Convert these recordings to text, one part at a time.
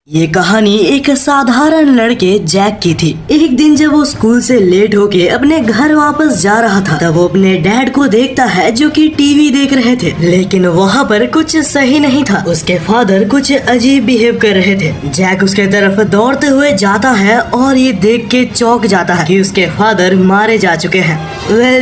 ये कहानी एक साधारण लड़के जैक की थी। एक दिन जब वो स्कूल से लेट होके अपने घर वापस जा रहा था, तब वो अपने डैड को देखता है जो कि टीवी देख रहे थे, लेकिन वहाँ पर कुछ सही नहीं था। उसके फादर कुछ अजीब बिहेव कर रहे थे। जैक उसके तरफ दौड़ते हुए जाता है और ये देख के चौंक जाता है कि उसके फादर मारे जा चुके हैं।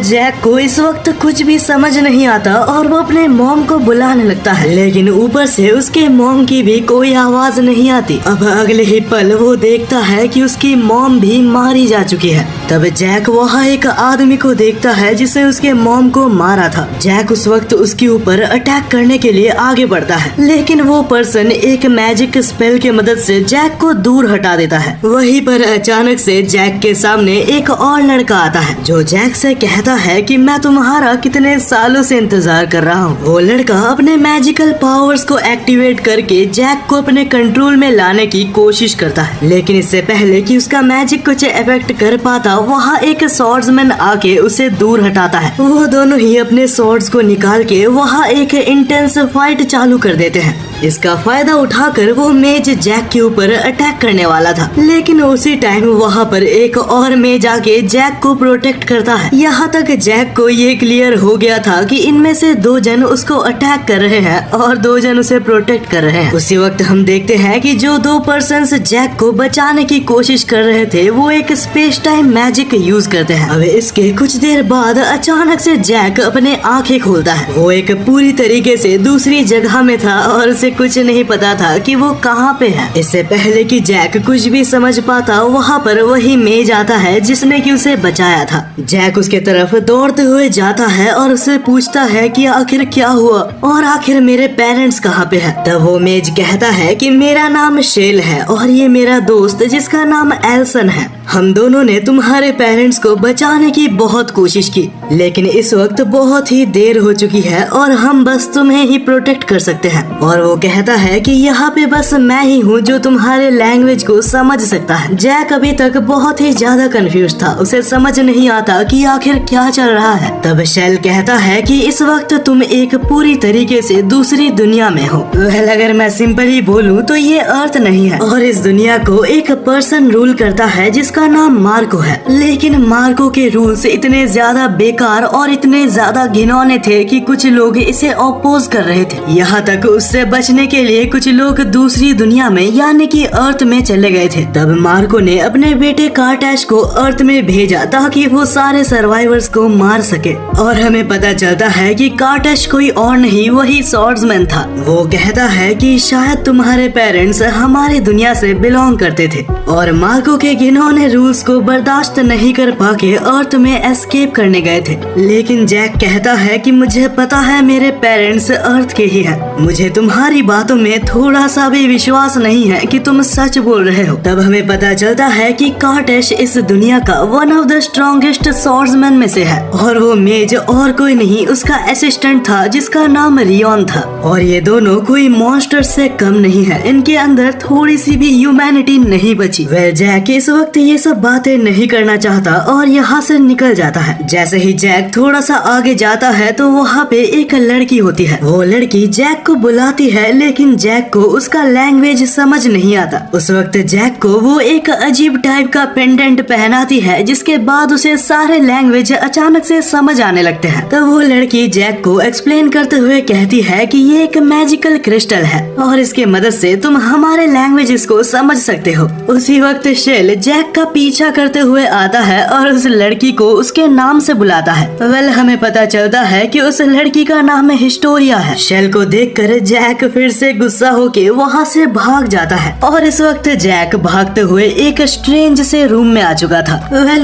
जैक को इस वक्त कुछ भी समझ नहीं आता और वो अपने मॉम को बुलाने लगता है, लेकिन ऊपर से उसके मॉम की भी कोई आवाज नहीं आती। अब अगले ही पल वो देखता है कि उसकी मॉम भी मारी जा चुकी है। तब जैक वहाँ एक आदमी को देखता है जिसने उसके मॉम को मारा था। जैक उस वक्त उसके ऊपर अटैक करने के लिए आगे बढ़ता है, लेकिन वो पर्सन एक मैजिक स्पेल के मदद से जैक को दूर हटा देता है। वहीं पर अचानक से जैक के सामने एक और लड़का आता है जो जैक से कहता है कि मैं तुम्हारा कितने सालों से इंतजार कर रहा हूँ। वो लड़का अपने मैजिकल पावर्स को एक्टिवेट करके जैक को अपने कंट्रोल में लाने की कोशिश करता है, लेकिन इससे पहले कि उसका मैजिक कुछ इफेक्ट कर पाता, वहाँ एक स्वॉर्ड्समैन आके उसे दूर हटाता है। वो दोनों ही अपने स्वॉर्ड्स को निकाल के वहाँ एक इंटेंस फाइट चालू कर देते हैं। इसका फायदा उठाकर वो मेज जैक के ऊपर अटैक करने वाला था, लेकिन उसी टाइम वहाँ पर एक और मेज आके जैक को प्रोटेक्ट करता है। यहाँ तक जैक को ये क्लियर हो गया था कि इनमें से दो जन उसको अटैक कर रहे हैं और दो जन उसे प्रोटेक्ट कर रहे हैं। उसी वक्त हम देखते हैं कि जो दो पर्सन्स जैक को बचाने की कोशिश कर रहे थे वो एक स्पेस टाइम मैजिक यूज करते हैं। अब इसके कुछ देर बाद अचानक से जैक अपने आंखें खोलता है। वो एक पूरी तरीके से दूसरी जगह में था और उसे कुछ नहीं पता था कि वो कहाँ पे है। इससे पहले कि जैक कुछ भी समझ पाता, वहाँ पर वही मेज आता है जिसने कि उसे बचाया था। जैक उसके तरफ दौड़ते हुए जाता है और उसे पूछता है कि आखिर क्या हुआ और आखिर मेरे पेरेंट्स कहाँ पे है। तब वो मेज कहता है कि मेरा नाम शेल है और ये मेरा दोस्त जिसका नाम एल्सन है। हम दोनों ने तुम्हारे पेरेंट्स को बचाने की बहुत कोशिश की, लेकिन इस वक्त बहुत ही देर हो चुकी है और हम बस तुम्हें ही प्रोटेक्ट कर सकते हैं। और वो कहता है कि यहाँ पे बस मैं ही हूँ जो तुम्हारे लैंग्वेज को समझ सकता है। जैक अभी तक बहुत ही ज्यादा कंफ्यूज था, उसे समझ नहीं आता कि आखिर क्या चल रहा है। तब शेल कहता है कि इस वक्त तुम एक पूरी तरीके से दूसरी दुनिया में हो। अगर मैं सिंपल ही बोलूँ तो ये अर्थ नहीं है और इस दुनिया को एक पर्सन रूल करता है जिसका नाम मार्को है, लेकिन मार्को के रूल्स इतने ज्यादा बेकार और इतने ज्यादा घिनौने थे कि कुछ लोग इसे अपोज कर रहे थे। यहाँ तक उससे बचने के लिए कुछ लोग दूसरी दुनिया में यानी कि अर्थ में चले गए थे। तब मार्को ने अपने बेटे कार्टैश को अर्थ में भेजा ताकि वो सारे सर्वाइवर्स को मार सके। और हमें पता चलता है कि कार्टैश कोई और नहीं, वही स्वॉर्ड्समैन था। वो कहता है कि शायद तुम्हारे पेरेंट्स हमारी दुनिया से बिलोंग करते थे और मार्को के घिनौने रूल्स को बर्दाश्त नहीं कर पाके अर्थ में एस्केप करने गए थे। लेकिन जैक कहता है कि मुझे पता है मेरे पेरेंट्स अर्थ के ही हैं। मुझे तुम्हारी बातों में थोड़ा सा भी विश्वास नहीं है कि तुम सच बोल रहे हो। तब हमें पता चलता है कि कार्टैश इस दुनिया का one of the strongest swordsman में से है और वो मेज और कोई नहीं उसका असिस्टेंट था जिसका नाम रियोन था। और ये दोनों कोई मॉन्स्टर से कम नहीं है, इनके अंदर थोड़ी सी भी ह्यूमैनिटी नहीं बची। जैक इस वक्त ये सब बातें नहीं करना चाहता और यहाँ से निकल जाता है। जैसे ही जैक थोड़ा सा आगे जाता है तो वहाँ पे एक लड़की होती है। वो लड़की जैक को बुलाती है, लेकिन जैक को उसका लैंग्वेज समझ नहीं आता। उस वक्त जैक को वो एक अजीब टाइप का पेंडेंट पहनाती है, जिसके बाद उसे सारे लैंग्वेज अचानक से समझ आने लगते हैं। तो वो लड़की जैक को एक्सप्लेन करते हुए कहती है कि ये एक मैजिकल क्रिस्टल है और इसके मदद से तुम हमारे लैंग्वेजेस को समझ सकते हो। उसी वक्त शेल जैक का पीछा करते हुए आता है और उस लड़की को उसके नाम से बुलाता है। हमें पता चलता है कि उस लड़की का नाम हिस्टोरिया है। शेल को देखकर जैक फिर से गुस्सा होके वहाँ से भाग जाता है और इस वक्त जैक भागते हुए एक स्ट्रेंज से रूम में आ चुका था।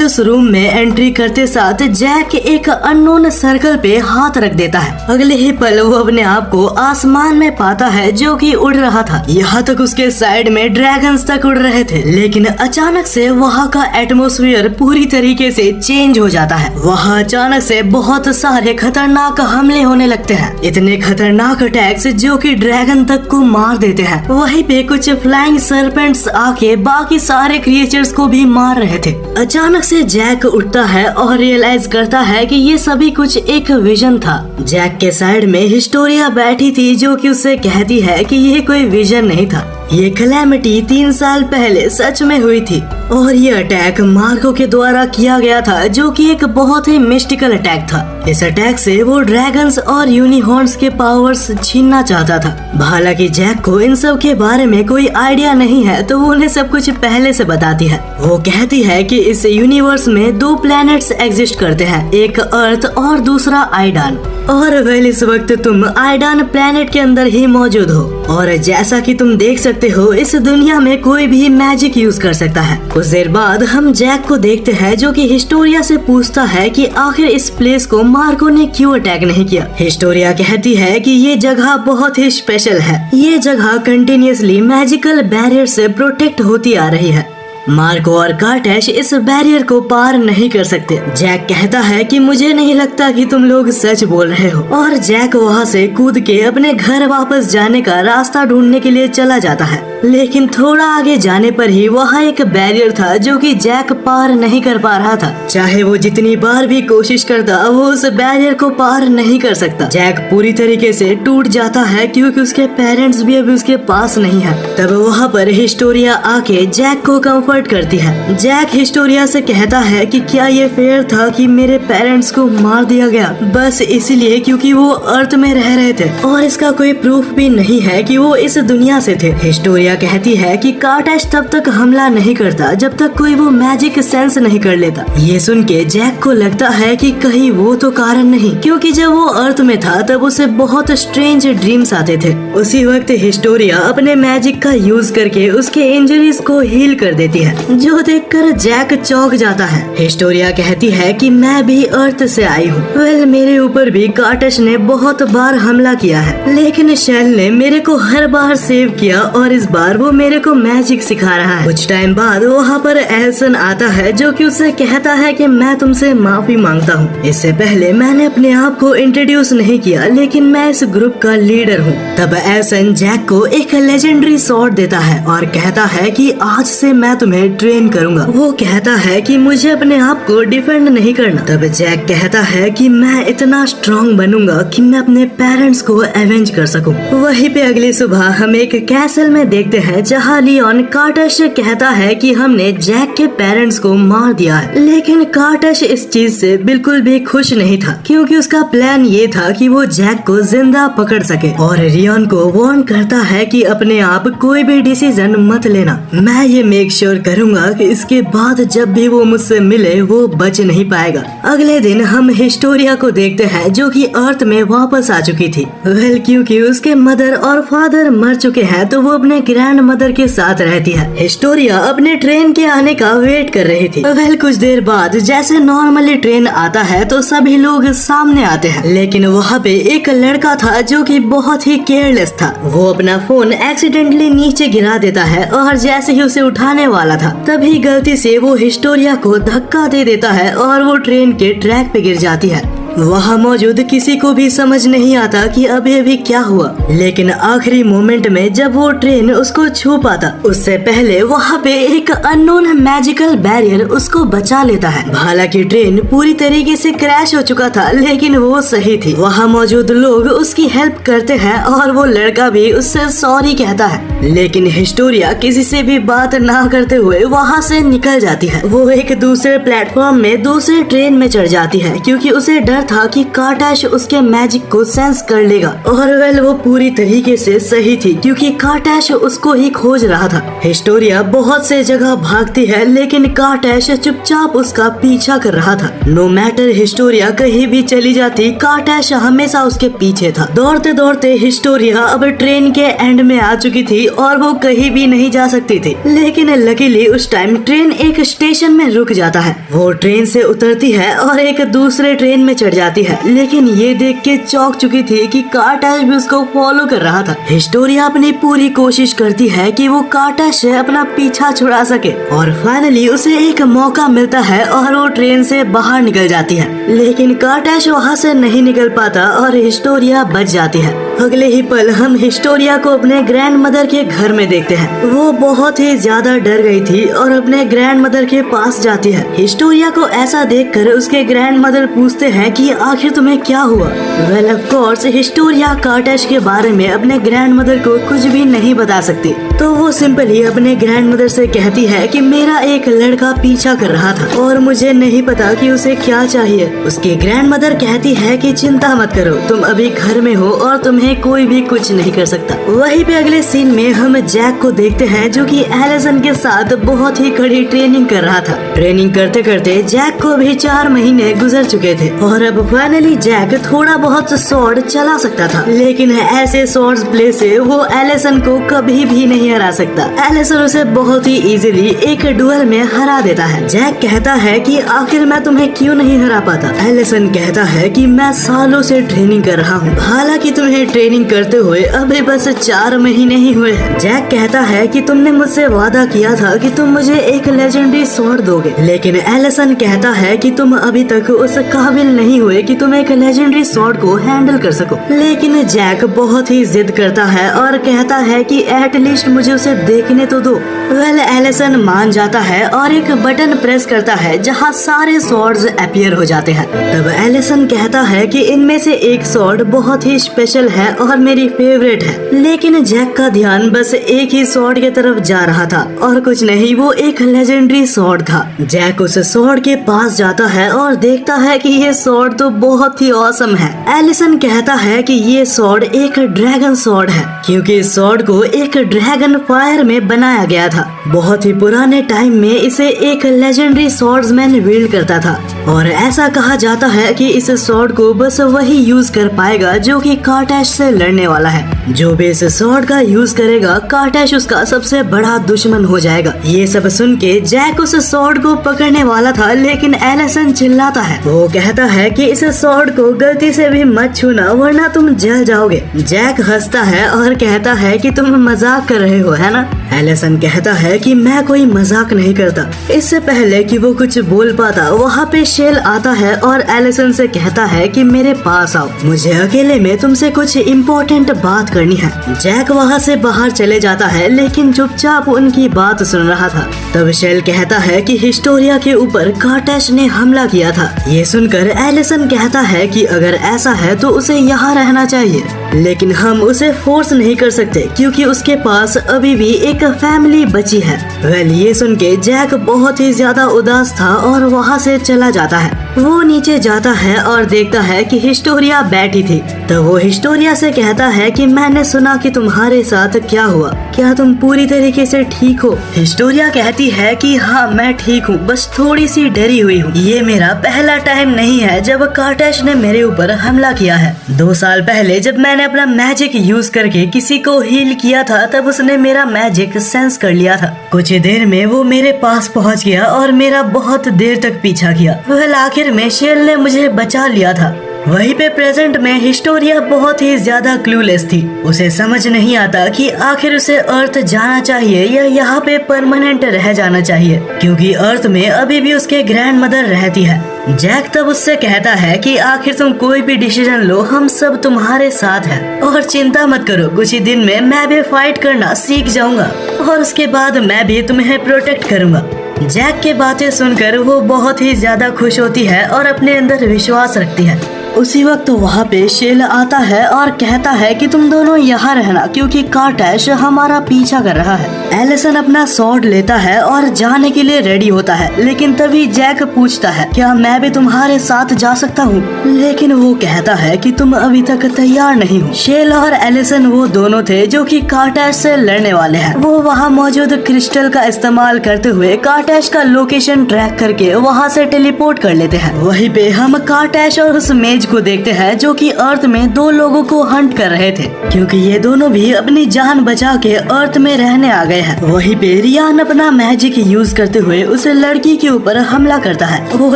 उस रूम में एंट्री करते साथ जैक एक अननोन सर्कल पे हाथ रख देता है। अगले ही पल वो अपने आप को आसमान में पाता है जो कि उड़ रहा था। यहाँ तक उसके साइड में ड्रैगन्स तक उड़ रहे थे, लेकिन अचानक से वहाँ का एटमॉस्फेयर पूरी तरीके से चेंज हो जाता है। वहाँ अचानक से बहुत सारे खतरनाक हमले होने लगते हैं, इतने खतरनाक अटैक्स जो कि ड्रैगन तक को मार देते हैं। वहीं पे कुछ फ्लाइंग सर्पेंट्स आके बाकी सारे क्रिएचर्स को भी मार रहे थे। अचानक से जैक उठता है और रियलाइज करता है कि ये सभी कुछ एक विजन था। जैक के साइड में हिस्टोरिया बैठी थी जो कि उससे कहती है कि ये कोई विजन नहीं था, ये कैलेमिटी 3 साल पहले सच में हुई थी और ये अटैक मार्को के द्वारा किया गया था, जो कि एक बहुत ही मिस्टिकल अटैक था। इस अटैक से वो ड्रैगन्स और यूनिहॉर्न्स के पावर्स छीनना चाहता था। हालांकि जैक को इन सब के बारे में कोई आइडिया नहीं है, तो वो उन्हें सब कुछ पहले से बताती है। वो कहती है कि इस यूनिवर्स में 2 प्लैनेट्स एग्जिस्ट करते हैं, एक अर्थ और दूसरा आइडान। और वेल इस वक्त तुम आइडान प्लैनेट के अंदर ही मौजूद हो और जैसा कि तुम देख सकते हो इस दुनिया में कोई भी मैजिक यूज कर सकता है। कुछ देर बाद हम जैक को देखते हैं जो कि हिस्टोरिया से पूछता है कि आखिर इस प्लेस को मार्को ने क्यों अटैक नहीं किया। हिस्टोरिया कहती है कि ये जगह बहुत ही स्पेशल है, ये जगह कंटिन्यूअसली मैजिकल बैरियर से प्रोटेक्ट होती आ रही है। मार्को और कार्टेश इस बैरियर को पार नहीं कर सकते। जैक कहता है कि मुझे नहीं लगता कि तुम लोग सच बोल रहे हो और जैक वहाँ से कूद के अपने घर वापस जाने का रास्ता ढूंढने के लिए चला जाता है। लेकिन थोड़ा आगे जाने पर ही वहाँ एक बैरियर था जो कि जैक पार नहीं कर पा रहा था। चाहे वो जितनी बार भी कोशिश करता वो उस बैरियर को पार नहीं कर सकता। जैक पूरी तरीके से टूट जाता है क्योंकि उसके पेरेंट्स भी अभी उसके पास नहीं है। तब वहाँ पर हिस्टोरिया आके जैक को कंफर्ट करती है। जैक हिस्टोरिया से कहता है कि क्या ये फेयर था कि मेरे पेरेंट्स को मार दिया गया बस इसलिए क्योंकि वो अर्थ में रह रहे थे और इसका कोई प्रूफ भी नहीं है कि वो इस दुनिया से थे। हिस्टोरिया कहती है कि कार्टेश तब तक हमला नहीं करता जब तक कोई वो मैजिक सेंस नहीं कर लेता। ये सुन के जैक को लगता है कि कहीं वो तो कारण नहीं, क्योंकि जब वो अर्थ में था तब उसे बहुत स्ट्रेंज ड्रीम्स आते थे। उसी वक्त हिस्टोरिया अपने मैजिक का यूज करके उसके इंजरीज को हील कर देती है, जो देखकर जैक चौंक जाता है। हिस्टोरिया कहती है कि मैं भी अर्थ से आई हूँ। वेल मेरे ऊपर भी कार्टेश ने बहुत बार हमला किया है, लेकिन शेल ने मेरे को हर बार सेव किया और इस बार वो मेरे को मैजिक सिखा रहा है। कुछ टाइम बाद वहाँ पर एल्सन आता है जो कि उससे कहता है कि मैं तुमसे माफी मांगता हूँ। इससे पहले मैंने अपने आप को इंट्रोड्यूस नहीं किया, लेकिन मैं इस ग्रुप का लीडर हूँ। तब एल्सन जैक को एक लेजेंडरी स्वॉर्ड देता है और कहता है कि आज से मैं तुम्हें ट्रेन करूंगा। वो कहता है कि मुझे अपने आप को डिफेंड नहीं करना। तब जैक कहता है कि मैं इतना स्ट्रॉन्ग बनूंगा कि मैं अपने पेरेंट्स को एवेंज कर सकूं। वहीं पे अगली सुबह हम एक कैसल में देखते हैं जहाँ लियोन कार्टेश से कहता है कि हमने जैक के पेरेंट्स को मार दिया है। लेकिन कार्टेश इस चीज से बिल्कुल भी खुश नहीं था, क्योंकि उसका प्लान ये था कि वो जैक को जिंदा पकड़ सके और लियोन को वार्न करता है कि अपने आप कोई भी डिसीजन मत लेना। मैं ये मेक श्योर करूंगा कि इसके बाद जब भी वो मुझसे मिले वो बच नहीं पाएगा। अगले दिन हम हिस्टोरिया को देखते हैं जो कि अर्थ में वापस आ चुकी थी। वेल क्योंकि उसके मदर और फादर मर चुके हैं तो वो अपने ग्रैंड मदर के साथ रहती है। हिस्टोरिया अपने ट्रेन के आने का वेट कर रही थी। वेल कुछ देर बाद जैसे नॉर्मली ट्रेन आता है तो सभी लोग सामने आते हैं, लेकिन वहाँ पे एक लड़का था जो कि बहुत ही केयरलेस था। वो अपना फोन एक्सीडेंटली नीचे गिरा देता है और जैसे ही उसे उठाने वाला था तभी गलती से वो हिस्टोरिया को धक्का दे देता है और वो ट्रेन के ट्रैक पे गिर जाती है। वहाँ मौजूद किसी को भी समझ नहीं आता कि अभी क्या हुआ, लेकिन आखिरी मोमेंट में जब वो ट्रेन उसको छू पाता उससे पहले वहाँ पे एक अननोन मैजिकल बैरियर उसको बचा लेता है। हालांकि ट्रेन पूरी तरीके से क्रैश हो चुका था, लेकिन वो सही थी। वहाँ मौजूद लोग उसकी हेल्प करते हैं और वो लड़का भी उससे सॉरी कहता है, लेकिन हिस्टोरिया किसी से भी बात ना करते हुए वहाँ से निकल जाती है। वो एक दूसरे प्लेटफॉर्म में दूसरे ट्रेन में चढ़ जाती है क्योंकि उसे डर था कि कार्टेश उसके मैजिक को सेंस कर लेगा। और वेल वो पूरी तरीके से सही थी क्योंकि कार्टेश उसको ही खोज रहा था। हिस्टोरिया बहुत से जगह भागती है, लेकिन कार्टेश चुपचाप उसका पीछा कर रहा था। नो मैटर हिस्टोरिया कहीं भी चली जाती, कार्टेश हमेशा उसके पीछे था। दौड़ते दौड़ते हिस्टोरिया अब ट्रेन के एंड में आ चुकी थी और वो कहीं भी नहीं जा सकती थी, लेकिन लकीली उस टाइम ट्रेन एक स्टेशन में रुक जाता है। वो ट्रेन से उतरती है और एक दूसरे ट्रेन में जाती है, लेकिन ये देख के चौंक चुकी थी कि कार्टेश भी उसको फॉलो कर रहा था। हिस्टोरिया अपनी पूरी कोशिश करती है कि वो कार्टेश से अपना पीछा छुड़ा सके और फाइनली उसे एक मौका मिलता है और वो ट्रेन से बाहर निकल जाती है, लेकिन कार्टेश वहाँ से नहीं निकल पाता और हिस्टोरिया बच जाती है। अगले ही पल हम हिस्टोरिया को अपने ग्रैंड मदर के घर में देखते हैं। वो बहुत ही ज्यादा डर गई थी और अपने ग्रैंड मदर के पास जाती है। हिस्टोरिया को ऐसा देखकर उसके ग्रैंड मदर पूछते हैं कि आखिर तुम्हें क्या हुआ। वेल ऑफ कोर्स हिस्टोरिया कार्टेश के बारे में अपने ग्रैंड मदर को कुछ भी नहीं बता सकती, तो वो सिंपली अपने ग्रैंड मदर से कहती है कि मेरा एक लड़का पीछा कर रहा था और मुझे नहीं पता कि उसे क्या चाहिए। उसकी ग्रैंड मदर कहती है कि चिंता मत करो, तुम अभी घर में हो और तुम्हें कोई भी कुछ नहीं कर सकता। वहीं पे अगले सीन में हम जैक को देखते हैं जो कि एलिसन के साथ बहुत ही कड़ी ट्रेनिंग कर रहा था। ट्रेनिंग करते करते जैक को भी 4 महीने गुजर चुके थे और अब फाइनली जैक थोड़ा बहुत स्वॉर्ड चला सकता था, लेकिन ऐसे स्वॉर्ड्स प्ले से वो एलिसन को कभी भी नहीं हरा सकता। एलिसन उसे बहुत ही इजीली एक डुएल में हरा देता है। जैक कहता है कि आखिर मैं तुम्हें क्यों नहीं हरा पाता। एलिसन कहता है कि मैं सालों से ट्रेनिंग कर रहा हूँ, हालांकि तुम्हें ट्रेनिंग करते हुए अभी बस 4 महीने ही हुए हैं। जैक कहता है कि तुमने मुझसे वादा किया था कि तुम मुझे एक लेजेंडरी स्वॉर्ड दोगे, लेकिन एलिसन कहता है कि तुम अभी तक उस काबिल नहीं हुए कि तुम एक लेजेंडरी स्वॉर्ड को हैंडल कर सको। लेकिन जैक बहुत ही जिद करता है और कहता है कि एटलीस्ट मुझे उसे देखने तो दो। वेल एलिसन मान जाता है और एक बटन प्रेस करता है जहाँ सारे स्वॉर्ड्स अपीयर हो जाते हैं। तब एलिसन कहता है कि इनमें से एक स्वॉर्ड बहुत ही स्पेशल है और मेरी फेवरेट है, लेकिन जैक का ध्यान बस एक ही स्वॉर्ड की तरफ जा रहा था और कुछ नहीं, वो एक लेजेंडरी स्वॉर्ड था। जैक उस स्वॉर्ड के पास जाता है और देखता है कि ये स्वॉर्ड तो बहुत ही ऑसम है। एलिसन कहता है कि ये स्वॉर्ड एक ड्रैगन स्वॉर्ड है, क्योंकि इस स्वॉर्ड को एक ड्रैगन फायर में बनाया गया था। बहुत ही पुराने टाइम में इसे एक लेजेंडरी स्वॉर्ड्समैन विल्ड करता था और ऐसा कहा जाता है कि इस स्वॉर्ड को बस वही यूज कर पाएगा जो कि कार्टेश से लड़ने वाला है। जो भी इस स्वॉर्ड का यूज करेगा कार्टेश उसका सबसे बड़ा दुश्मन हो जाएगा। ये सब सुन के जैक उस स्वॉर्ड को पकड़ने वाला था, लेकिन एलिसन चिल्लाता है। वो कहता है कि इस स्वॉर्ड को गलती से भी मत छूना वरना तुम जल जाओगे। जैक हंसता है और कहता है कि तुम मजाक कर रहे हो, है ना। एलिसन कहता है कि मैं कोई मजाक नहीं करता। इससे पहले कि वो कुछ बोल पाता वहाँ पे शेल आता है और एलिसन से कहता है कि मेरे पास आओ, मुझे अकेले में तुमसे कुछ इम्पोर्टेंट बात करनी है। जैक वहाँ से बाहर चले जाता है, लेकिन चुपचाप उनकी बात सुन रहा था। तब शेल कहता है कि हिस्टोरिया के ऊपर कार्टेश ने हमला किया था। ये सुनकर एलिसन कहता है कि अगर ऐसा है तो उसे यहाँ रहना चाहिए, लेकिन हम उसे फोर्स नहीं कर सकते क्योंकि उसके पास अभी भी एक फैमिली बची है। वेल ये सुन के जैक बहुत ही ज्यादा उदास था और वहाँ से चला जाता है। वो नीचे जाता है और देखता है कि हिस्टोरिया बैठी थी। तब वो हिस्टोरिया से कहता है कि मैंने सुना कि तुम्हारे साथ क्या हुआ, क्या तुम पूरी तरीके से ठीक हो। हिस्टोरिया कहती है कि हाँ मैं ठीक हूँ, बस थोड़ी सी डरी हुई हूँ। ये मेरा पहला टाइम नहीं है जब कार्टेश ने मेरे ऊपर हमला किया है। 2 साल पहले जब मैंने अपना मैजिक यूज करके किसी को हील किया था तब उसने मेरा मैजिक सेंस कर लिया था। कुछ देर में वो मेरे पास पहुँच गया और मेरा बहुत देर तक पीछा किया। वह आखिर में शेल ने मुझे बचा लिया था। वहीं पे प्रेजेंट में हिस्टोरिया बहुत ही ज्यादा क्लूलेस थी। उसे समझ नहीं आता कि आखिर उसे अर्थ जाना चाहिए या यहाँ पे परमानेंट रह जाना चाहिए, क्योंकि अर्थ में अभी भी उसके ग्रैंड मदर रहती है। जैक तब उससे कहता है कि आखिर तुम कोई भी डिसीजन लो, हम सब तुम्हारे साथ हैं और चिंता मत करो, कुछ ही दिन में मैं भी फाइट करना सीख जाऊंगा और उसके बाद मैं भी तुम्हें प्रोटेक्ट करूंगा। जैक की बातें सुनकर वो बहुत ही ज्यादा खुश होती है और अपने अंदर विश्वास रखती है। उसी वक्त वहाँ पे शेल आता है और कहता है कि तुम दोनों यहाँ रहना क्योंकि कार्टेश हमारा पीछा कर रहा है। एलिसन अपना स्वॉर्ड लेता है और जाने के लिए रेडी होता है, लेकिन तभी जैक पूछता है क्या मैं भी तुम्हारे साथ जा सकता हूँ, लेकिन वो कहता है कि तुम अभी तक तैयार नहीं हो। शेल और एलिसन वो दोनों थे जो कि कार्टेश से लड़ने वाले हैं। वो वहाँ मौजूद क्रिस्टल का इस्तेमाल करते हुए कार्टेश का लोकेशन ट्रैक करके वहाँ से टेलीपोर्ट कर लेते हैं। वहीं पे हम कार्टेश और उस मेज को देखते हैं जो कि अर्थ में 2 लोगों को हंट कर रहे थे, क्योंकि ये दोनों भी अपनी जान बचा के अर्थ में रहने आ गए हैं। वहीं पे रियान अपना मैजिक यूज करते हुए उस लड़की के ऊपर हमला करता है। वो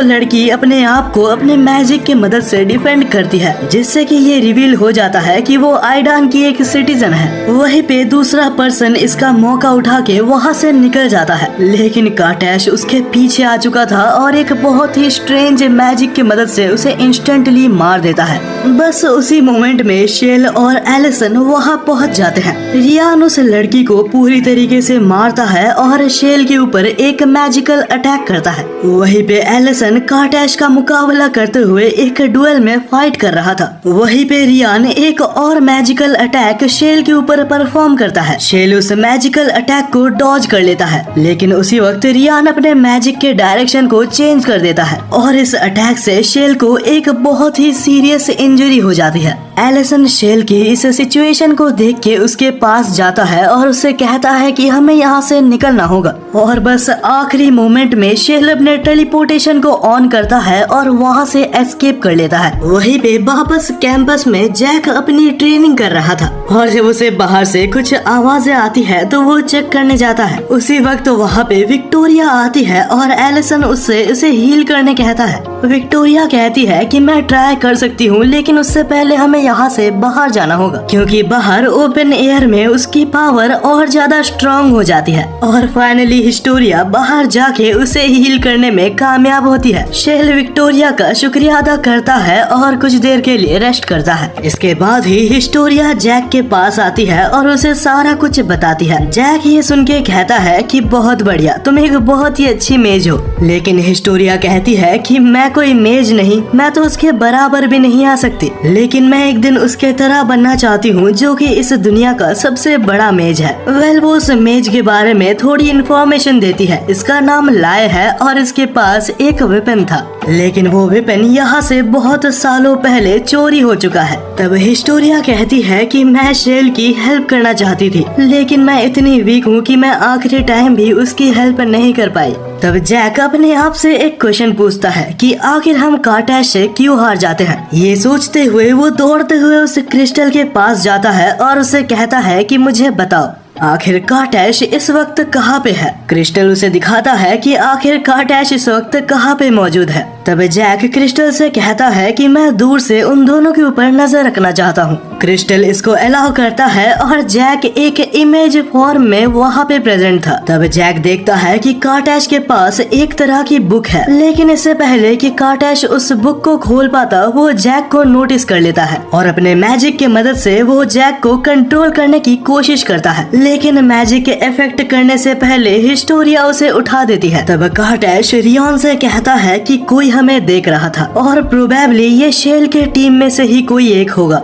लड़की अपने आप को अपने मैजिक की मदद से डिफेंड करती है, जिससे कि ये रिवील हो जाता है कि वो आइडान की एक सिटीजन है। वहीं पे दूसरा पर्सन इसका मौका उठा के वहाँ से निकल जाता है, लेकिन कार्टेश उसके पीछे आ चुका था और एक बहुत ही स्ट्रेंज मैजिक की मदद से उसे इंस्टेंटली मार देता है। बस उसी मोमेंट में शेल और एलिसन वहाँ पहुँच जाते हैं। रियान उस लड़की को पूरी तरीके से मारता है और शेल के ऊपर एक मैजिकल अटैक करता है। वहीं पे एलिसन कार्टैश का मुकाबला करते हुए एक डुएल में फाइट कर रहा था। वहीं पे रियान एक और मैजिकल अटैक शेल के ऊपर परफॉर्म करता है। शेल उस मैजिकल अटैक को डॉज कर लेता है, लेकिन उसी वक्त रियान अपने मैजिक के डायरेक्शन को चेंज कर देता है और इस अटैक से शेल को एक बहुत ही सीरियस इंजरी हो जाती है। एलिसन शेल की इस सिचुएशन को देख के उसके पास जाता है और उससे कहता है कि हमें यहाँ से निकलना होगा। और बस आखिरी मोमेंट में शेल अपने टेलीपोर्टेशन को ऑन करता है और वहाँ से एस्केप कर लेता है। वहीं पे वापस कैंपस में जैक अपनी ट्रेनिंग कर रहा था और जब उसे बाहर से कुछ आवाजें आती है तो वो चेक करने जाता है। उसी वक्त वहाँ पे विक्टोरिया आती है और एलिसन उससे उसे हील करने कहता है। विक्टोरिया कहती है कि मैं ट्राई कर सकती हूँ, लेकिन उससे पहले हमें यहाँ से बाहर जाना होगा, क्योंकि बाहर ओपन एयर में उसकी पावर और ज्यादा स्ट्रॉन्ग हो जाती है। और फाइनली हिस्टोरिया बाहर जाके उसे हील करने में कामयाब होती है। शेल विक्टोरिया का शुक्रिया अदा करता है और कुछ देर के लिए रेस्ट करता है। इसके बाद ही हिस्टोरिया जैक के पास आती है और उसे सारा कुछ बताती है। जैक ये सुन के कहता है कि बहुत बढ़िया, तुम एक बहुत ही अच्छी मेज हो। लेकिन हिस्टोरिया कहती है कि मैं कोई मेज नहीं, मैं तो उसके बराबर भी नहीं आ सकती, लेकिन मैं एक दिन उसके तरह बनना चाहती हूँ जो कि इस दुनिया का सबसे बड़ा मेज है। वो उस मेज के बारे में थोड़ी इन्फॉर्मेशन देती है। इसका नाम लाय है और इसके पास एक वेपन था, लेकिन वो वेपन यहाँ से बहुत सालों पहले चोरी हो चुका है। तब हिस्टोरिया कहती है कि मैं शेल की हेल्प करना चाहती थी, लेकिन मैं इतनी वीक हूँ कि मैं आखिरी टाइम भी उसकी हेल्प नहीं कर पाई। तब जैक अपने आप से एक क्वेश्चन पूछता है कि आखिर हम कार्टैश से क्यों हार जाते हैं। ये सोचते हुए वो दौड़ते हुए उस क्रिस्टल के पास जाता है और उसे कहता है कि मुझे बताओ आखिर कार्टैश इस वक्त कहाँ पे है। क्रिस्टल उसे दिखाता है कि आखिर कार्टैश इस वक्त कहाँ पे मौजूद है। तब जैक क्रिस्टल से कहता है कि मैं दूर से उन दोनों के ऊपर नजर रखना चाहता हूँ। क्रिस्टल इसको अलाउ करता है और जैक एक इमेज फॉर्म में वहाँ पे प्रेजेंट था। तब जैक देखता है कि कार्टैश के पास एक तरह की बुक है, लेकिन इससे पहले कि कार्टैश उस बुक को खोल पाता वो जैक को नोटिस कर लेता है और अपने मैजिक की मदद से वो जैक को कंट्रोल करने की कोशिश करता है, लेकिन मैजिक के इफेक्ट करने से पहले हिस्टोरिया उसे उठा देती है। तब कार्टैश रियान से कहता है कि कोई हमें देख रहा था और प्रोबेबली ये शेल के टीम में से ही कोई एक होगा।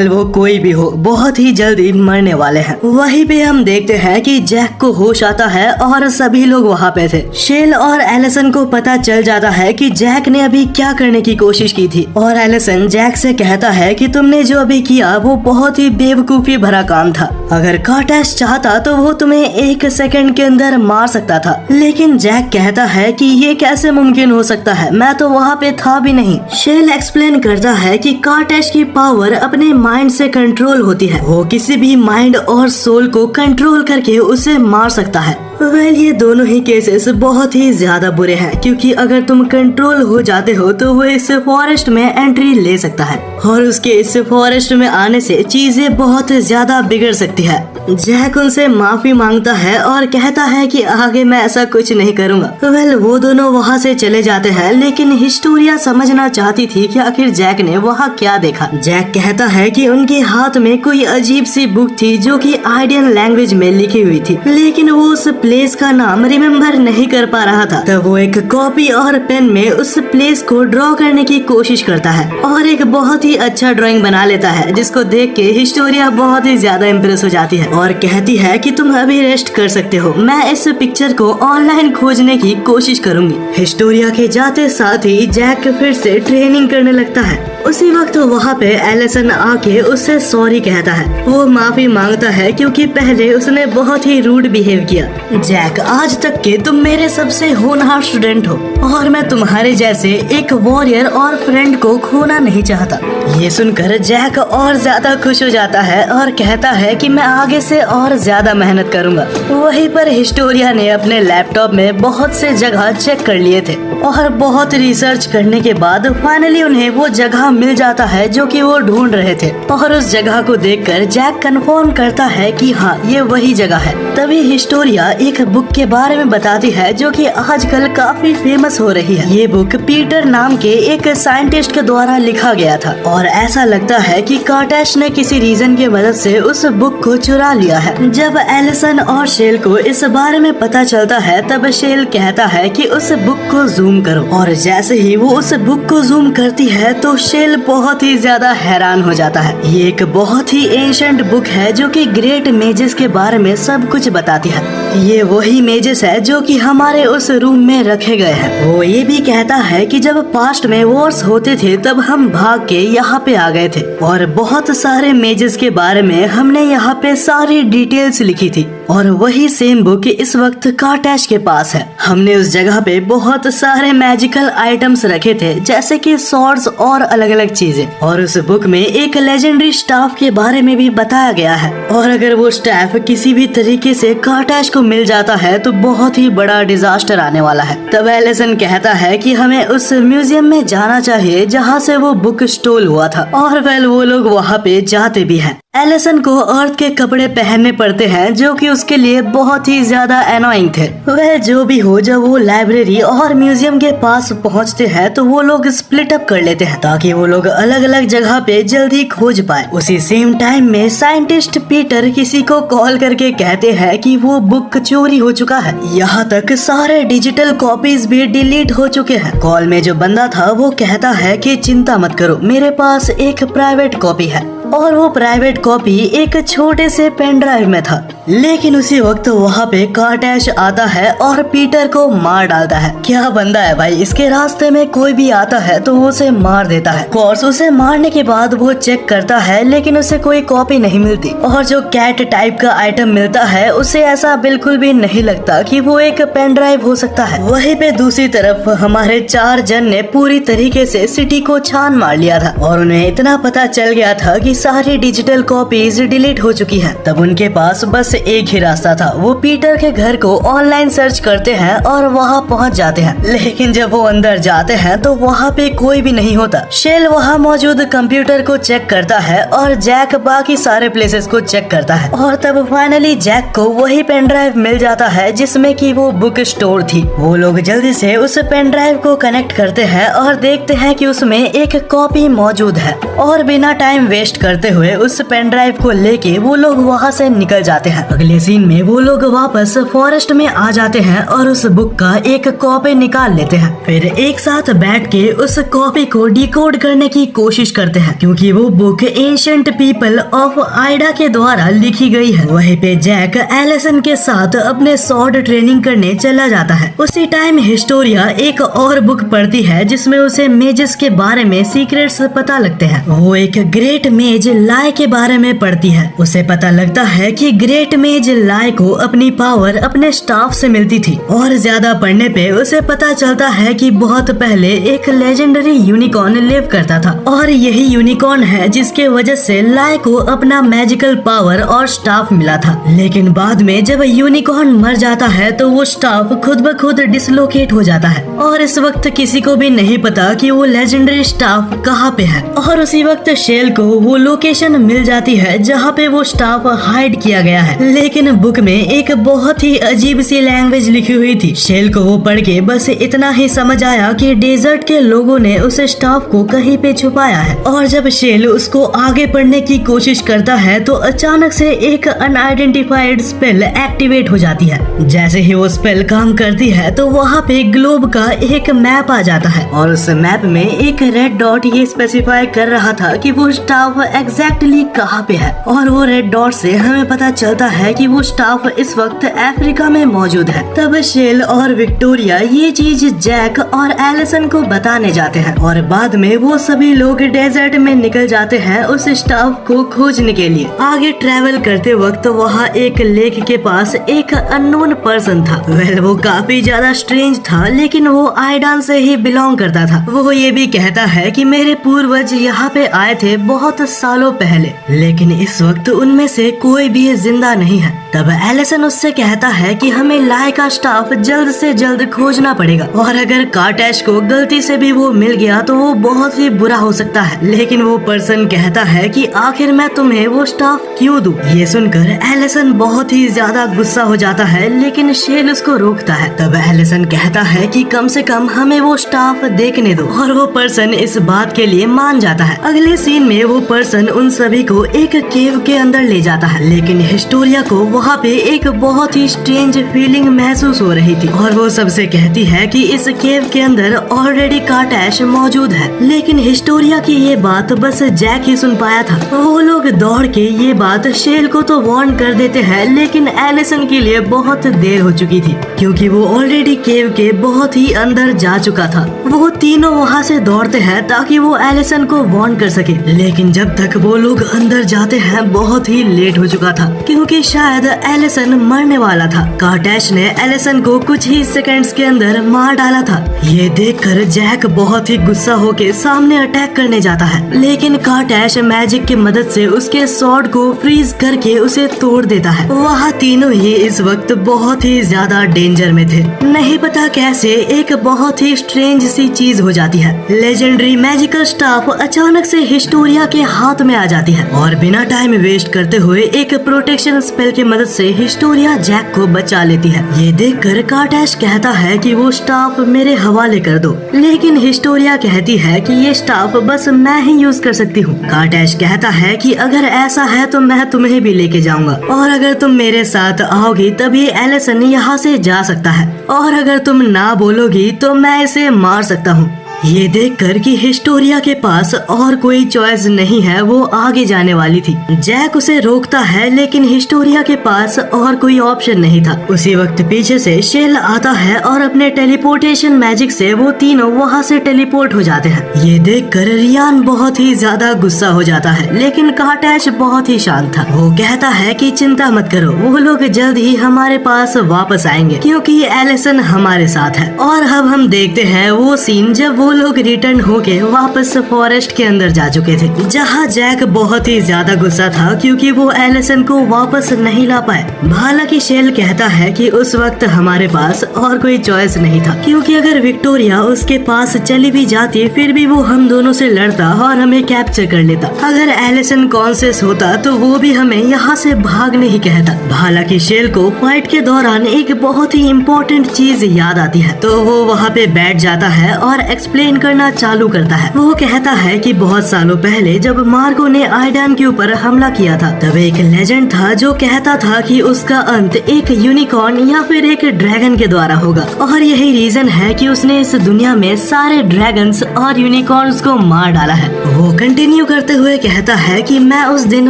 वो कोई भी हो, बहुत ही जल्दी मरने वाले हैं। वहीं पे हम देखते हैं कि जैक को होश आता है और सभी लोग वहाँ पे थे। शेल और एलिसन को पता चल जाता है कि जैक ने अभी क्या करने की कोशिश की थी और एलिसन जैक से कहता है कि तुमने जो अभी किया वो बहुत ही बेवकूफी भरा काम था। अगर कार्टैश चाहता तो वो तुम्हें एक सेकंड के अंदर मार सकता था, लेकिन जैक कहता है कि ये कैसे मुमकिन हो सकता है, मैं तो वहाँ पे था भी नहीं। शेल एक्सप्लेन करता है कि कार्टैश की पावर अपने माइंड से कंट्रोल होती है, वो किसी भी माइंड और सोल को कंट्रोल करके उसे मार सकता है। ये दोनों ही केसेस बहुत ही ज्यादा बुरे हैं, क्योंकि अगर तुम कंट्रोल हो जाते हो तो वो इस फॉरेस्ट में एंट्री ले सकता है और उसके इस फॉरेस्ट में आने से चीजें बहुत ज्यादा बिगड़ सकती है। जैक उनसे माफी मांगता है और कहता है कि आगे मैं ऐसा कुछ नहीं करूंगा। वो दोनों वहाँ से चले जाते हैं, लेकिन हिस्टोरिया समझना चाहती थी कि आखिर जैक ने वहाँ क्या देखा। जैक कहता है कि उनके हाथ में कोई अजीब सी बुक थी जो कि आइडियन लैंग्वेज में लिखी हुई थी, लेकिन वो उस प्लेस का नाम रिमेम्बर नहीं कर पा रहा था। तब वो एक कॉपी और पेन में उस प्लेस को ड्रॉ करने की कोशिश करता है और एक बहुत ही अच्छा ड्राइंग बना लेता है, जिसको देख के हिस्टोरिया बहुत ही ज्यादा इम्प्रेस हो जाती है और कहती है कि तुम अभी रेस्ट कर सकते हो, मैं इस पिक्चर को ऑनलाइन खोजने की कोशिश करूंगी। हिस्टोरिया के जाते साथ ही जैक फिर से ट्रेनिंग करने लगता है। उसी वक्त वहाँ पे एलिसन आके उससे सॉरी कहता है। वो माफी मांगता है क्योंकि पहले उसने बहुत ही रूड बिहेव किया। जैक, आज तक के तुम मेरे सबसे होनहार स्टूडेंट हो और मैं तुम्हारे जैसे एक वॉरियर और फ्रेंड को खोना नहीं चाहता। ये सुनकर जैक और ज्यादा खुश हो जाता है और कहता है कि मैं आगे से और ज्यादा मेहनत करूंगा। वहीं पर हिस्टोरिया ने अपने लैपटॉप में बहुत से जगह चेक कर लिए थे और बहुत रिसर्च करने के बाद फाइनली उन्हें वो जगह मिल जाता है जो कि वो ढूंढ रहे थे। और उस जगह को देखकर जैक कंफर्म करता है कि हाँ, ये वही जगह है। तभी हिस्टोरिया एक बुक के बारे में बताती है जो कि आजकल काफी फेमस हो रही है। ये बुक पीटर नाम के एक साइंटिस्ट के द्वारा लिखा गया था और ऐसा लगता है कि कार्टैश ने किसी रीजन की मदद से उस बुक को चुरा लिया है। जब एलिसन और शेल को इस बारे में पता चलता है तब शेल कहता है कि उस बुक को जूम करो और जैसे ही वो उस बुक को जूम करती है तो शेल बहुत ही ज्यादा हैरान हो जाता है। ये एक बहुत ही एंशिएंट बुक है जो कि ग्रेट मेजेस के बारे में सब कुछ बताती है। ये वही मेजेस है जो कि हमारे उस रूम में रखे गए हैं। वो ये भी कहता है कि जब पास्ट में वॉर्स होते थे तब हम भाग के यहाँ पे आ गए थे और बहुत सारे मेजेस के बारे में हमने यहाँ पे सारी डिटेल्स लिखी थी और वही सेम बुक इस वक्त कार्टैश के पास है। हमने उस जगह पे बहुत सारे मैजिकल आइटम्स रखे थे जैसे कि सॉर्ड्स और अलग अलग चीजें, और उस बुक में एक लेजेंडरी स्टाफ के बारे में भी बताया गया है और अगर वो स्टाफ किसी भी तरीके से कार्टैश को मिल जाता है तो बहुत ही बड़ा डिजास्टर आने वाला है। तब एलिसन कहता है कि हमें उस म्यूजियम में जाना चाहिए जहाँ से वो बुक स्टोल हुआ था और वो लोग वहाँ पे जाते भी हैं। एलिसन को अर्थ के कपड़े पहनने पड़ते हैं जो कि उसके लिए बहुत ही ज्यादा एनोइंग थे। वह जो भी हो, जब वो लाइब्रेरी और म्यूजियम के पास पहुंचते हैं तो वो लोग स्प्लिट अप कर लेते हैं ताकि वो लोग अलग अलग जगह पे जल्दी खोज पाए। उसी सेम टाइम में साइंटिस्ट पीटर किसी को कॉल करके कहते हैं कि वो बुक चोरी हो चुका है, यहाँ तक सारे डिजिटल कॉपीज भी डिलीट हो चुके हैं। कॉल में जो बंदा था वो कहता है कि चिंता मत करो, मेरे पास एक प्राइवेट कॉपी है, और वो प्राइवेट कॉपी एक छोटे से पेन ड्राइव में था। लेकिन उसी वक्त वहाँ पे कार्टैश आता है और पीटर को मार डालता है। क्या बंदा है भाई, इसके रास्ते में कोई भी आता है तो वो उसे मार देता है। कोर्स उसे मारने के बाद वो चेक करता है लेकिन उसे कोई कॉपी नहीं मिलती और जो कैट टाइप का आइटम मिलता है उसे ऐसा बिल्कुल भी नहीं लगता कि वो एक पेन ड्राइव हो सकता है। वहीं पे दूसरी तरफ हमारे 4 जन ने पूरी तरीके से सिटी को छान मार लिया था और उन्हें इतना पता चल गया था कि सारी डिजिटल कॉपीज डिलीट हो चुकी हैं। तब उनके पास बस एक ही रास्ता था, वो पीटर के घर को ऑनलाइन सर्च करते हैं और वहाँ पहुँच जाते हैं। लेकिन जब वो अंदर जाते हैं तो वहाँ पे कोई भी नहीं होता। शेल वहाँ मौजूद कंप्यूटर को चेक करता है और जैक बाकी सारे प्लेसेस को चेक करता है और तब फाइनली जैक को वही पेन ड्राइव मिल जाता है जिसमें कि वो बुक स्टोर थी। वो लोग जल्दी से उस पेन ड्राइव को कनेक्ट करते हैं और देखते हैं कि उसमें एक कॉपी मौजूद है और बिना टाइम वेस्ट करते हुए उस पेन ड्राइव को लेके वो लोग वहाँ से निकल जाते हैं। अगले सीन में वो लोग वापस फॉरेस्ट में आ जाते हैं और उस बुक का एक कॉपी निकाल लेते हैं। फिर एक साथ बैठ के उस कॉपी को डिकोड करने की कोशिश करते हैं क्योंकि वो book ancient people of Aida के द्वारा लिखी गई है। वहीं पे जैक एलिसन के साथ अपने सॉर्ड ट्रेनिंग करने चला जाता है। उसी टाइम हिस्टोरिया एक और बुक पढ़ती है जिसमें उसे मेजेस के बारे में सीक्रेट्स पता लगते हैं। वो एक ग्रेट मेज लाए के बारे में पढ़ती है। उसे पता लगता है कि ग्रेट मेज लाए को अपनी पावर अपने स्टाफ से मिलती थी और ज्यादा पढ़ने पे उसे पता चलता है कि बहुत पहले एक लेजेंडरी यूनिकॉर्न लिव करता था और यही यूनिकॉर्न है जिसके वजह से लाए को अपना मैजिकल पावर और स्टाफ मिला था। लेकिन बाद में जब यूनिकॉर्न मर जाता है तो वो स्टाफ खुद ब खुद डिसलोकेट हो जाता है और इस वक्त किसी को भी नहीं पता कि वो लेजेंडरी स्टाफ कहाँ पे है। और उसी वक्त शेल को वो लोकेशन मिल जाती है जहाँ पे वो स्टाफ हाइड किया गया है। लेकिन बुक में एक बहुत ही अजीब सी लैंग्वेज लिखी हुई थी। शेल को वो पढ़ के बस इतना ही समझ आया कि डेजर्ट के लोगों ने उस स्टाफ को कहीं पे छुपाया है। और जब शेल उसको आगे पढ़ने की कोशिश करता है तो अचानक से एक अनआइडेंटिफाइड स्पेल एक्टिवेट हो जाती है। जैसे ही वो स्पेल काम करती है तो वहाँ पे ग्लोब का एक मैप आ जाता है और उस मैप में एक रेड डॉट ये स्पेसिफाई कर रहा था कि वो स्टाफ एग्जैक्टली कहाँ पे है। और वो रेड डॉट से हमें पता चलता है कि वो स्टाफ इस वक्त अफ्रीका में मौजूद है। तब शेल और विक्टोरिया ये चीज जैक और एलिसन को बताने जाते हैं और बाद में वो सभी लोग डेजर्ट में निकल जाते हैं उस स्टाफ को खोजने के लिए। आगे ट्रैवल करते वक्त वहाँ एक लेक के पास एक अननोन पर्सन था। वो काफी ज्यादा स्ट्रेंज था, लेकिन वो आइडान से ही बिलोंग करता था। वो ये भी कहता है कि मेरे पूर्वज यहाँ पे आए थे बहुत सालों पहले, लेकिन इस वक्त उनमें से कोई भी जिंदा नहीं है। तब एलिसन उससे कहता है कि हमें लाई का स्टाफ जल्द से जल्द खोजना पड़ेगा और अगर कार्टैश को गलती से भी वो मिल गया तो वो बहुत ही बुरा हो सकता है। लेकिन वो पर्सन कहता है कि आखिर मैं तुम्हें वो स्टाफ क्यों दूं? ये सुनकर एलिसन बहुत ही ज्यादा गुस्सा हो जाता है, लेकिन शेल उसको रोकता है। तब एलिसन कहता है कि कम से कम हमें वो स्टाफ देखने दो और वो पर्सन इस बात के लिए मान जाता है। अगले सीन में वो पर्सन उन सभी को एक केव के अंदर ले जाता है, लेकिन हिस्टोरिया को वहाँ पे एक बहुत ही स्ट्रेंज फीलिंग महसूस हो रही थी और वो सबसे कहती है कि इस केव के अंदर ऑलरेडी कार्टैश मौजूद है। लेकिन हिस्टोरिया की ये बात बस जैक ही सुन पाया था। वो लोग दौड़ के ये बात शेल को तो वार्न कर देते हैं, लेकिन एलिसन के लिए बहुत देर हो चुकी थी क्योंकि वो ऑलरेडी केव के बहुत ही अंदर जा चुका था। वो तीनों वहाँ से दौड़ते हैं ताकि वो एलिसन को वार्न कर सके, लेकिन जब तक वो लोग अंदर जाते हैं बहुत ही लेट हो चुका था क्योंकि शायद एलिसन मरने वाला था। कार्टैश ने एलिसन को कुछ ही सेकंड्स के अंदर मार डाला था। ये देखकर जैक बहुत ही गुस्सा होके सामने अटैक करने जाता है, लेकिन कार्टैश मैजिक की मदद से उसके स्वॉर्ड को फ्रीज करके उसे तोड़ देता है। वहाँ तीनों ही इस वक्त बहुत ही ज्यादा डेंजर में थे। नहीं पता कैसे एक बहुत ही स्ट्रेंज सी चीज हो जाती है। लेजेंडरी मैजिकल स्टाफ अचानक से हिस्टोरिया के हाथ में आ जाती है और बिना टाइम वेस्ट करते हुए एक प्रोटेक्शन स्पेल की मदद से हिस्टोरिया जैक को बचा लेती है। ये देखकर कार्टैश कहता है कि वो स्टाफ मेरे हवाले कर दो, लेकिन हिस्टोरिया कहती है कि ये स्टाफ बस मैं ही यूज कर सकती हूँ। कार्टैश कहता है कि अगर ऐसा है तो मैं तुम्हें भी लेके जाऊंगा और अगर तुम मेरे साथ आओगी तभी एलिसन यहाँ से जा सकता है और अगर तुम ना बोलोगी तो मैं इसे मार सकता हूँ। ये देखकर कि हिस्टोरिया के पास और कोई चॉइस नहीं है, वो आगे जाने वाली थी। जैक उसे रोकता है, लेकिन हिस्टोरिया के पास और कोई ऑप्शन नहीं था। उसी वक्त पीछे से शेल आता है और अपने टेलीपोर्टेशन मैजिक से वो तीनों वहाँ से टेलीपोर्ट हो जाते हैं। ये देखकर रियान बहुत ही ज्यादा गुस्सा हो जाता है, लेकिन कार्टैश बहुत ही शांत था। वो कहता है कि चिंता मत करो, वो लोग जल्द ही हमारे पास वापस आएंगे क्योंकि एलिसन हमारे साथ है। और अब हम देखते हैं वो सीन जब वो लोग रिटर्न होके वापस फॉरेस्ट के अंदर जा चुके थे, जहाँ जैक बहुत ही ज्यादा गुस्सा था क्योंकि वो एलिसन को वापस नहीं ला पाए। हालांकि शेल कहता है कि उस वक्त हमारे पास और कोई चॉइस नहीं था क्योंकि अगर विक्टोरिया उसके पास चली भी जाती फिर भी वो हम दोनों से लड़ता और हमें कैप्चर कर लेता। अगर एलिसन कॉन्शियस होता तो वो भी हमें यहाँ से भागने ही कहता। हालांकि शेल को फाइट के दौरान एक बहुत ही इम्पोर्टेंट चीज याद आती है, तो वो वहाँ पे बैठ जाता है और एक्सप्लेन करना चालू करता है। वो कहता है कि बहुत सालों पहले जब मार्गो ने आइडान के ऊपर हमला किया था तब एक लेजेंड था जो कहता था कि उसका अंत एक यूनिकॉर्न या फिर एक ड्रैगन के द्वारा होगा और यही रीजन है कि उसने इस दुनिया में सारे ड्रैगन्स और यूनिकॉर्न्स को मार डाला है। वो कंटिन्यू करते हुए कहता है कि मैं उस दिन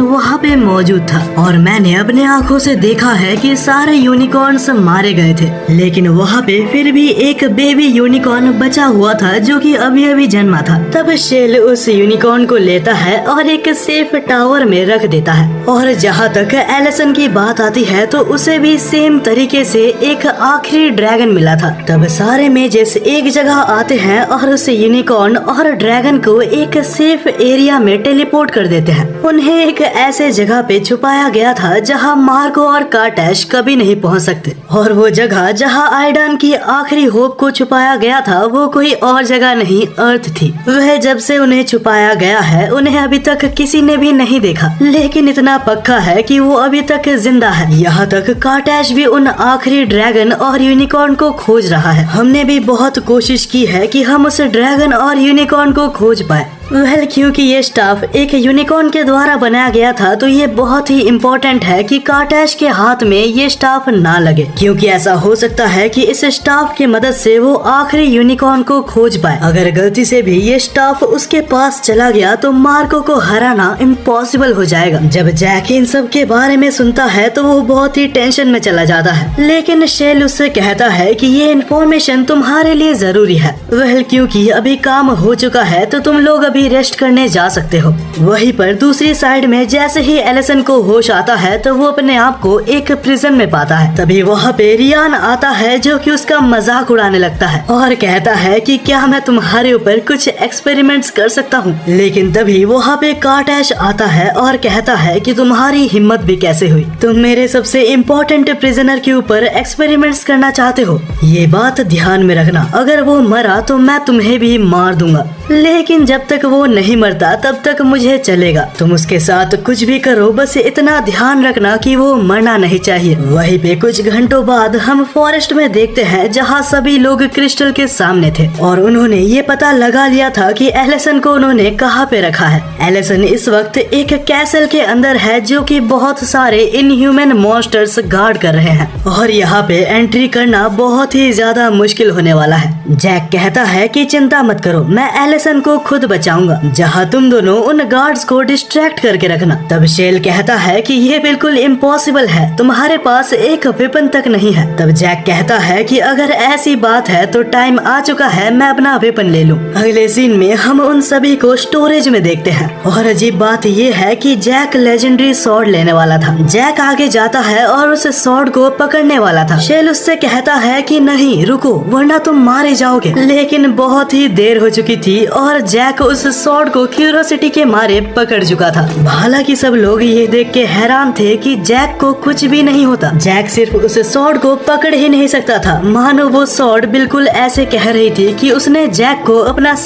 वहाँ पे मौजूद था और मैंने अपने आँखों से देखा है कि सारे यूनिकॉर्न्स मारे गए थे, लेकिन वहाँ पे फिर भी एक बेबी यूनिकॉर्न बचा हुआ था जो कि अभी अभी जन्मा था। तब शेल उस यूनिकॉर्न को लेता है और एक सेफ टावर में रख देता है और जहाँ तक एलिसन की बात आती है तो उसे भी सेम तरीके से एक आखिरी ड्रैगन मिला था। तब सारे मेजेस एक जगह आते हैं और उस यूनिकॉर्न और ड्रैगन को एक सेफ एरिया में टेलीपोर्ट कर देते हैं। उन्हें एक ऐसे जगह पे छुपाया गया था जहाँ मार्को और कार्टैश कभी नहीं पहुँच सकते और वो जगह जहाँ आइडान की आखिरी होप को छुपाया गया था वो कोई और जगह नहीं अर्थ थी। वह जब से उन्हें छुपाया गया है उन्हें अभी तक किसी ने भी नहीं देखा, लेकिन इतना पक्का है कि वो अभी तक जिंदा है। यहाँ तक कार्टैश भी उन आखिरी ड्रैगन और यूनिकॉर्न को खोज रहा है। हमने भी बहुत कोशिश की है कि हम उस ड्रैगन और यूनिकॉर्न को खोज पाए, वेल क्योंकि ये स्टाफ एक यूनिकॉर्न के द्वारा बनाया गया था तो ये बहुत ही इम्पोर्टेंट है कि कार्टैश के हाथ में ये स्टाफ ना लगे, क्योंकि ऐसा हो सकता है कि इस स्टाफ की मदद से वो आखिरी यूनिकॉर्न को खोज पाए। अगर गलती से भी ये स्टाफ उसके पास चला गया तो मार्को को हराना इम्पॉसिबल हो जाएगा। जब जैक इन सब के बारे में सुनता है तो वो बहुत ही टेंशन में चला जाता है, लेकिन शेल उससे कहता है कि ये इन्फॉर्मेशन तुम्हारे लिए जरूरी है। वेल क्योंकि अभी काम हो चुका है तो तुम लोग अभी रेस्ट करने जा सकते हो। वहीं पर दूसरी साइड में जैसे ही एलिसन को होश आता है तो वो अपने आप को एक प्रिजन में पाता है। तभी वहाँ पे रियान आता है जो कि उसका मजाक उड़ाने लगता है और कहता है कि क्या मैं तुम्हारे ऊपर कुछ एक्सपेरिमेंट्स कर सकता हूँ। लेकिन तभी वहाँ पे कार्टैश आता है और कहता है कि तुम्हारी हिम्मत भी कैसे हुई, तुम मेरे सबसे इम्पोर्टेंट प्रिजनर के ऊपर एक्सपेरिमेंट्स करना चाहते हो। ये बात ध्यान में रखना, अगर वो मरा तो मैं तुम्हें भी मार दूंगा, लेकिन जब तक वो नहीं मरता तब तक मुझे चलेगा। तुम उसके साथ कुछ भी करो, बस इतना ध्यान रखना कि वो मरना नहीं चाहिए। वहीं पे कुछ घंटों बाद हम फॉरेस्ट में देखते हैं जहाँ सभी लोग क्रिस्टल के सामने थे और उन्होंने ये पता लगा लिया था कि एलिसन को उन्होंने कहाँ पे रखा है। एलिसन इस वक्त एक कैसल के अंदर है जो कि बहुत सारे इनह्यूमन मॉन्स्टर्स गार्ड कर रहे हैं और यहाँ पे एंट्री करना बहुत ही ज्यादा मुश्किल होने वाला है। जैक कहता है कि चिंता मत करो, मैं एलिसन को खुद बचाऊंगा, जहाँ तुम दोनों उन गार्ड्स को डिस्ट्रैक्ट करके रखना। तब शेल कहता है कि ये बिल्कुल इम्पॉसिबल है, तुम्हारे पास एक वेपन तक नहीं है। तब जैक कहता है कि अगर ऐसी बात है तो टाइम आ चुका है मैं अपना वेपन ले लूं। अगले सीन में हम उन सभी को स्टोरेज में देखते हैं और अजीब बात ये है कि जैक लेजेंडरी सॉर्ड लेने वाला था। जैक आगे जाता है और उस सॉर्ड को पकड़ने वाला था। शेल उससे कहता है कि नहीं रुको, वरना तुम मारे जाओगे, लेकिन बहुत ही देर हो चुकी थी और जैक उस सॉर्ड को क्यूरियोसिटी के मारे पकड़ चुका था। हालांकि सब लोग ये देख के हैरान थे कि जैक को कुछ भी नहीं होता। जैक सिर्फ उस सॉर्ड को पकड़ ही नहीं सकता था, मानो वो सॉर्ड बिल्कुल ऐसे कह रही थी कि उसने जैक को अपना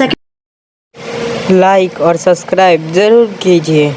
लाइक और सब्सक्राइब जरूर कीजिए।